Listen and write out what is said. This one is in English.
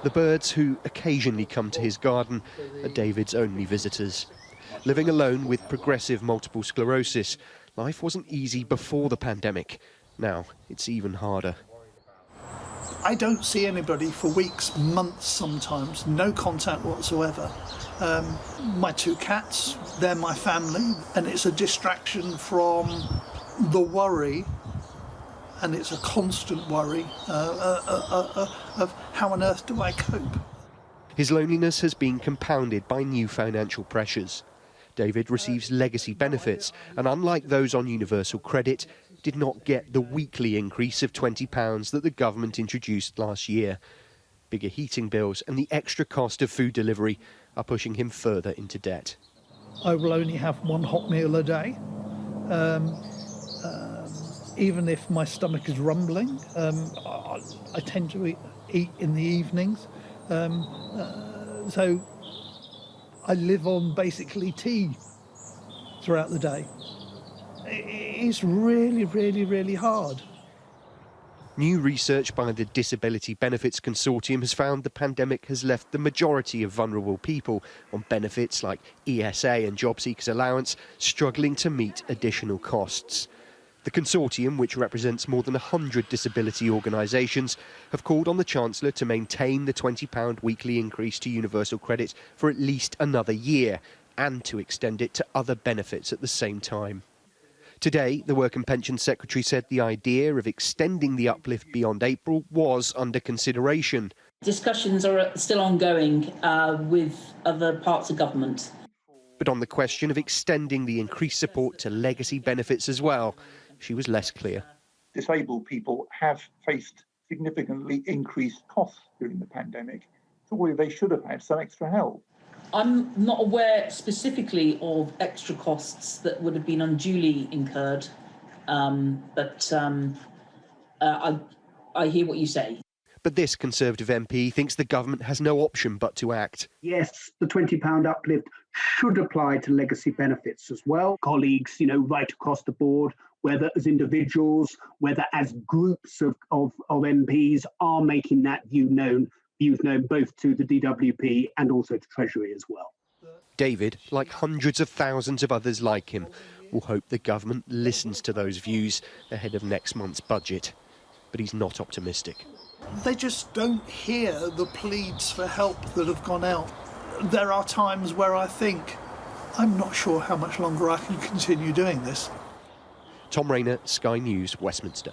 The birds who occasionally come to his garden are David's only visitors. Living alone with progressive multiple sclerosis, life wasn't easy before the pandemic. Now it's even harder. I don't see anybody for weeks, months sometimes, no contact whatsoever. My two cats, they're my family, and it's a distraction from the worry, and it's a constant worry of how on earth do I cope? His loneliness has been compounded by new financial pressures. David receives legacy benefits, and unlike those on universal credit, did not get the weekly increase of £20 that the government introduced last year. Bigger heating bills and the extra cost of food delivery are pushing him further into debt. I will only have one hot meal a day. Even if my stomach is rumbling, I tend to eat in the evenings. So I live on basically tea throughout the day. It's really, really, really hard. New research by the Disability Benefits Consortium has found the pandemic has left the majority of vulnerable people on benefits like ESA and Job Seekers Allowance struggling to meet additional costs. The consortium, which represents more than 100 disability organisations, have called on the Chancellor to maintain the £20 weekly increase to universal credit for at least another year and to extend it to other benefits at the same time. Today, the Work and Pensions Secretary said the idea of extending the uplift beyond April was under consideration. Discussions are still ongoing with other parts of government. But on the question of extending the increased support to legacy benefits as well, she was less clear. Disabled people have faced significantly increased costs during the pandemic. Surely they should have had some extra help. I'm not aware specifically of extra costs that would have been unduly incurred, but I hear what you say. But this Conservative MP thinks the government has no option but to act. Yes, the £20 uplift should apply to legacy benefits as well. Colleagues, right across the board, whether as individuals, whether as groups of MPs are making that views known both to the DWP and also to Treasury as well. David, like hundreds of thousands of others like him, will hope the government listens to those views ahead of next month's budget. But he's not optimistic. They just don't hear the pleas for help that have gone out. There are times where I think, I'm not sure how much longer I can continue doing this. Tom Rayner, Sky News, Westminster.